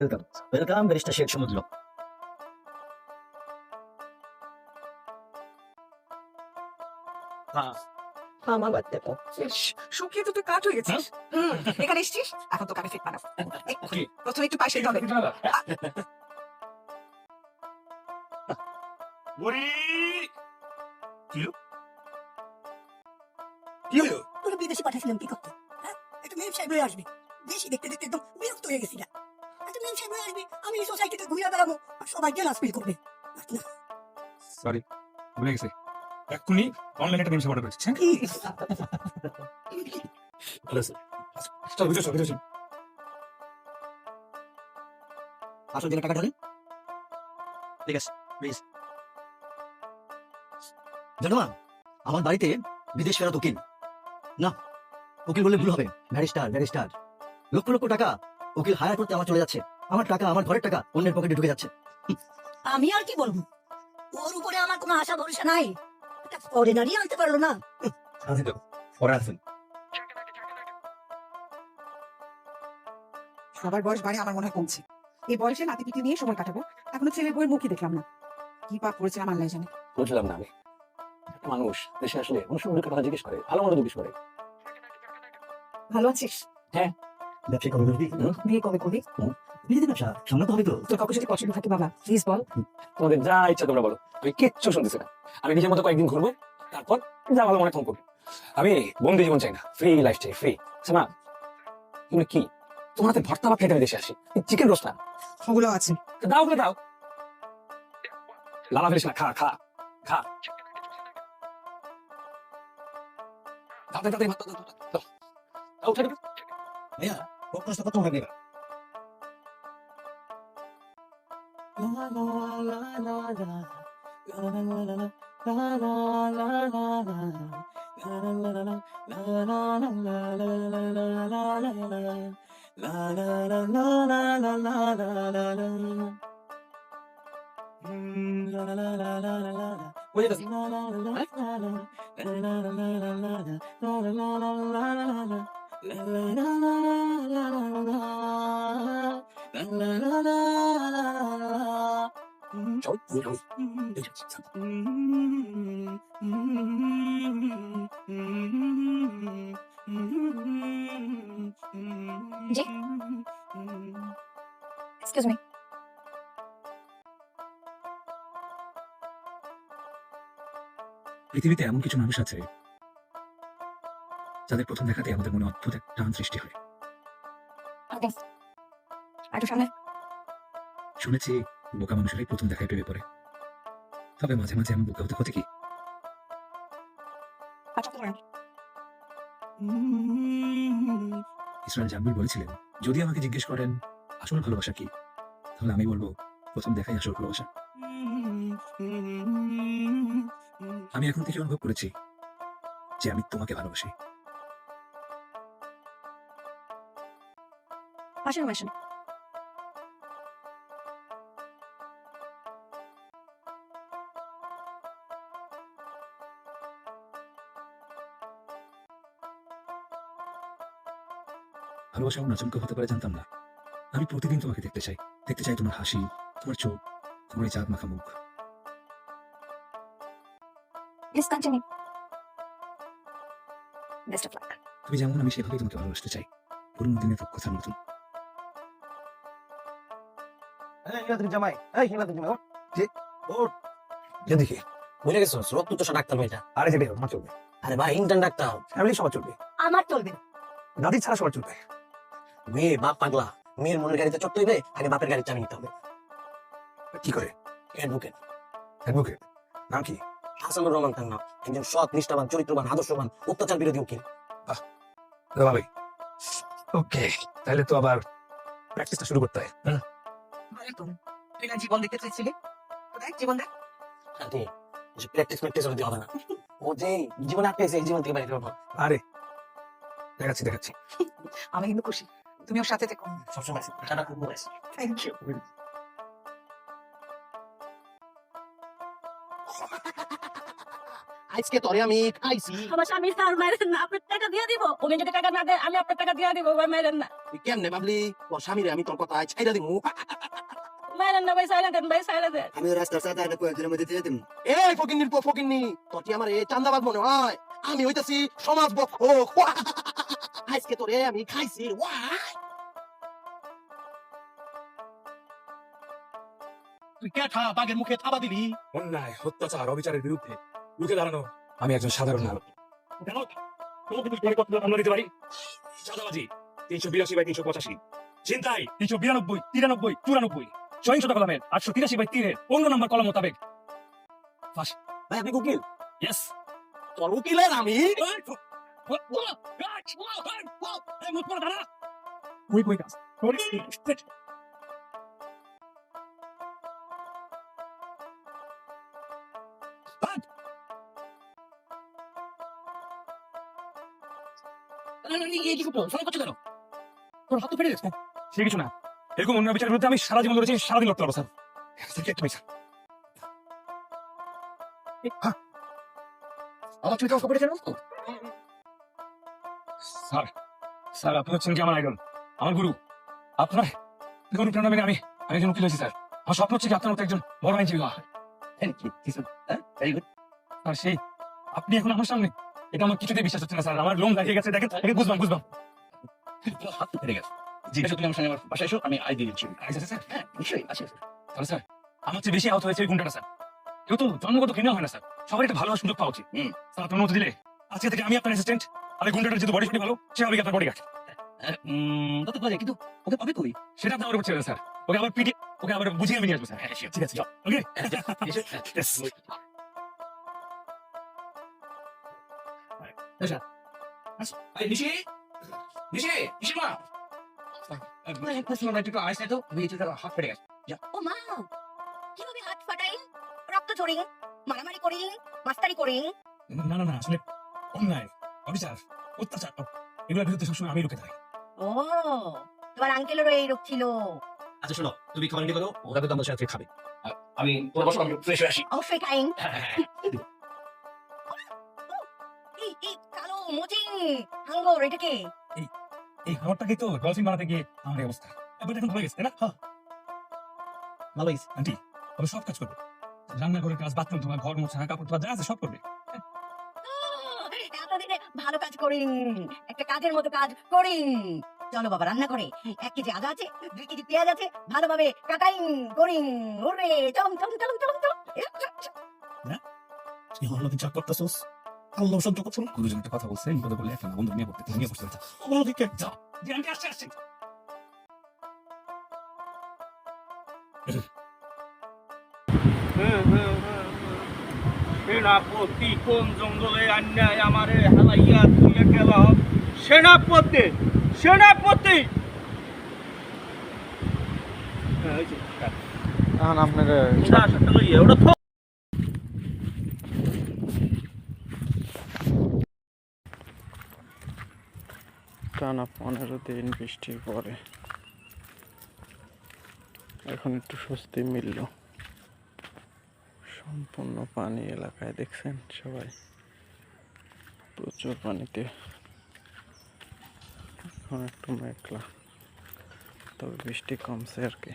Welcome welcome barrister Sheikh সমুদ্র। হ্যাঁ, আমার বাদ দেখো। শুকিয়ে তো তুই কাঠ হয়ে গেছিস। এখানে এসছিস, এখন তো কানে ফিট বানাবো। কি? প্রথমে একটু পায়েস দিতে হবে। বুড়ি কি হলো? কি হলো? তোরা বিদেশে পাঠাইছিলাম কি করতে? হ্যাঁ, একটা মেম সাহেব হয়ে আসবে। দেশি দেখতে দেখতে একদম বিরক্ত হয়ে গেছি না। একটা মেম সাহেব হয়ে আসবে, আমি সোসাইটিতে ঘুরে বেড়াবো আর সবাই জেলাস ফিল করবে। না, সরি, ভুলে গেছি। এক্ষুনি অনলাইনে একটা নিউজ অর্ডার করেছি। হ্যাঁ? ভালো আছে। চল ভিডিও চল, ভিডিও চল। আসল দিনে টাকা ঢালেন। ঠিক আছে, প্লিজ। জানো মা, আমার বাড়িতে বিদেশ ফেরত উকিল। না, উকিল বললে ভুল হবে। Barrister barrister. লক্ষ লক্ষ টাকা উকিল হায়ার করতে আমার চলে যাচ্ছে। আমার টাকা, আমার ঘরের টাকা অন্যের পকেটে ঢুকে যাচ্ছে। আমি আর কি বলবো? ওর উপরে আমার কোনো আশা ভরসা নাই। একটা ফরেনারই আনতে পারলো না। আছে তো, পরে আছেন। সবার বয়স বাড়ে, আমার মনে হয় কমছে। এই বয়সে নাতিপিটি নিয়ে সময় কাটাবো, এখনো ছেলের বইয়ের মুখই দেখলাম না। কি পাপ করেছে আমার লাই জানে। বুঝলাম না আমি। একটা মানুষ দেশে আসলে অনুসন্ধানের কথা জিজ্ঞেস করে, ভালো মন্দ জিজ্ঞেস করে। ভালো আছিস? ব্যবসায়ী কবে করবি? বিয়ে কবে করবি? বিয়ে ব্যবসা সামলাতে হবে তো। তোর কাউকে যদি পছন্দ থাকে বাবা, প্লিজ বল। তোমাদের যা ইচ্ছা তোমরা বলো, আমি কিচ্ছু শুনতেছি না। আমি নিজের মতো কয়েকদিন ঘুরবো, তারপর যা ভালো মনে ফোন করবো। আমি বন্দি জীবন চাই না, ফ্রি লাইফ চাই, ফ্রি। মা, তুমি কি তোমার হাতে ভর্তা ভাত খেতে আমি দেশে আসি, চিকেন রোস্ট না ওগুলো আছে। দাও করে দাও। লালা ফেলিস না, খা খা খা। তাড়াতাড়ি ভাত দাও, দাও, দাও, দাও, উঠে দিবি। ভাইয়া, প্রশ্ন কত হবে? বুঝে গেছি। চল, চল। জি এক্সকিউজ মি, পৃথিবীতে এমন কিছু মানুষ আছে যাদের প্রথম দেখাতে আমাদের মনে অদ্ভুত এক টান সৃষ্টি হয়। একটু সামনে। শুনেছি বোকা মানুষেরাই প্রথম দেখায় প্রেমে পড়ে। তবে মাঝে মাঝে এমন বোকা হতে হতে কি আচ্ছা করেন। ইসরায়েল জামিল বলেছিলেন, যদি আমাকে জিজ্ঞেস করেন আসল ভালোবাসা কি, তাহলে আমি বলবো প্রথম দেখাই আসল ভালোবাসা। আমি এখন থেকে অনুভব করেছি যে আমি তোমাকে ভালোবাসি। আসেন আসেন। ভালোবাসা এমন আচমকা হতে পারে জানতাম না। আমি প্রতিদিন তোমাকে দেখতে চাই, দেখতে চাই তোমার হাসি, তোমার চোখ, তোমার এই চাঁদ মাখা মুখ। Please continue. Best of luck. তুমি যেমন, আমি সেভাবেই তোমাকে ভালোবাসতে চাই, পুরোনো দিনের রূপকথার মতন। জামাই, এই হিলাদের জামাই, ওঠ। যে, ওঠ। যে দেখি বুঝে গেছো, রক্ত চোষা ডাক্তার মেয়েটা। আরে যেতে আমার চলবে, আরে ভাই, ইন্টার্ন ডাক্তার, ফ্যামিলি সবার চলবে, আমার চলবে না। দাদি ছাড়া সবার চলবে। মেয়ে বাপ পাগলা, মেয়ের মনের গাড়িতে চড়তে হইলে আগে বাপের গাড়ির চাবি নিতে হবে। কি করে? অ্যাডভোকেট অ্যাডভোকেট নাম কি? হাসানুর রহমান তার নাম। একজন সৎ, নিষ্ঠাবান, চরিত্রবান, আদর্শবান, অত্যাচার বিরোধী উকিল। ভালোই। ওকে, তাহলে তো আবার প্র্যাকটিসটা শুরু করতে হয়। তুই না জীবন দেখতে চাইছিলি, তো দেখ জীবন দেখ। আরে প্র্যাকটিস হলে হবে না। ও যে জীবনে আটকেছে, এই জীবন থেকে বাইরে হবে। আরে দেখাচ্ছি দেখাচ্ছি। আমি কিন্তু খুশি, তুমি ওর সাথে থেকো। সবসময় টাটা খুব বলে। Thank you. আজকে তোরে আমি খাইছি। আমার স্বামী স্যার মাইরেন না, আপনার টাকা দিয়ে দিব। উনি যদি টাকা না দেয় আমি আপনার টাকা দিয়ে দিব, ভাই মাইরেন না। তুই কেমনে ভাবলি তোর স্বামীরে আমি তোর কথা ছাইরা দিমু? মাইরেন না ভাই, সাইরা দেন ভাই, সাইরা দেন। আমি রাস্তার সাথে একটা কয়েকদিনের মধ্যে দিয়ে দিন। এই ফকিন্নির পো ফকিন্নি, তোর কি আমার এই চান্দাবাজ মনে হয়? আমি হইতাছি সমাজ বক্ষক। আজকে তোরে আমি খাইছি। তুই কে খা বাঘের মুখে থাবা দিলি? অন্যায়, অত্যাচার, অবিচারের বিরুদ্ধে রুখে দাঁড়ানো আমি একজন সাধারণ নাগরিক। কেন? তোমাকে কি করে কত আমরা দিতে পারি? চাঁদাবাজি 382/385, ছিনতাই 392, 93, 94, সহিংসতা কলামের 883/3 15 নম্বর কলম মোতাবেক ফাঁসি। ভাই আপনি উকিল? ইয়েস। তোর উকিলের আমি কই কাজ সে কিছু না, এরকম অন্য বিচারের বিরুদ্ধে আমি সারা জীবন ধরেছি, সারাদিন লড়তে পারবো স্যার। একটা পয়সা আমার চুরি কাজ করে কেন? স্যার, স্যার আপনি হচ্ছেন কি আমার আইডল, আমার গুরু। আপনার গুরু প্রেরণা মেনে আমি একজন উকিল হয়েছি স্যার। আমার স্বপ্ন হচ্ছে কি আপনার মতো একজন বড় আইনজীবী হওয়া। Very good. আর সেই আপনি এখন আমার সামনে, এটা আমার কিছুতেই বিশ্বাস হচ্ছে না স্যার। আমার লোম দাঁড়িয়ে গেছে, দেখেন দেখেন, বুঝবাম হাত তো ফেটে গেছে। জি তুমি আমার সঙ্গে আমার বাসায় এসো, আমি আই দিয়ে দিচ্ছি। আচ্ছা স্যার, হ্যাঁ নিশ্চয়ই আছে। তাহলে স্যার আমার চেয়ে বেশি আহত হয়েছে ওই গুন্ডাটা স্যার। কেউ তো জন্মগত ঘৃণা হয় না স্যার, সবার একটা ভালো সুযোগ পাওয়া উচিত। স্যার আপনার মতো দিলে আজকে থেকে আমি আপনার অ্যাসিস্ট্যান্ট, আর এই গুন্ডাটার যেহেতু বডি ভালো, সে হবে আপনার বডিগার্ড। তা তো পারে, কিন্তু ওকে পাবে কই? সেটা আপনার উপর ছেড়ে স্যার। ওকে আবার পিটি, ওকে আবার বুঝিয়ে আমি নিয়ে আসবো স্যার। ঠিক আছে, ওকে। হাত ফেটে গেছে। ও মা, কিভাবে হাত ফাটাই, রক্ত ঝরে, মারামারি করে, মাস্তারি করে? না না না, আসলে অন্যায়, অবিচার, অত্যাচার এগুলোর বিরুদ্ধে সবসময় আমি রুখে থাকি। ও, তোমার আঙ্কেলেরও এই রোগ ছিল। আচ্ছা শোনো, তুমি খাবার রেডি করো, ওরা তো আমার সাথে খাবে। আমি তোমার বসো, আমি ফ্রেশ হয়ে আসি। অবশ্যই খাইন। এই কালো মজিন হাঙ্গর, এটা কে? এই খাবারটাকে তো ডলফিন বানাতে গিয়ে আমার এই অবস্থা। এবার এখন হয়ে গেছে তাই না? ভালো হয়েছে। আন্টি তবে সব কাজ করবে, রান্নাঘরের কাজ, বাথরুম ধোয়া, ঘর মোছা, কাপড় ধোয়া, যা আছে সব করবে। এতদিনে ভালো কাজ করিন, একটা কাজের মতো কাজ করিন। চলো বাবা রান্না করে, 1 কেজি আদা আছে, 2 কেজি পেঁয়াজ আছে, ভালোভাবে কাটাইন করিন। ওরে চলুন চলুন চলুন চলুন চলুন। তুই আমার লোকে যা করতেছোস, আল্লাহ সহ্য করছো না। গুরুজন একটা কথা বলছে, বিপদে বললে একটা না, বন্ধু নিয়ে পড়তে নিয়ে বসতে হচ্ছে। আমার দিকে যাও, জি আন্টি আসছে আসছে। সেনাপতি কোন জঙ্গলে আন্যায় আমারে হালাইয়া তুইয়া গেল। সেনাপতি, সেনাপতি। টানা 15 দিন বৃষ্টির পরে এখন একটু স্বস্তি মিলল। সম্পূর্ণ পানি এলাকায়, দেখছেন সবাই, প্রচুর পানিতে। এখন একটু মেঘলা, তবে বৃষ্টি কমছে আর কি।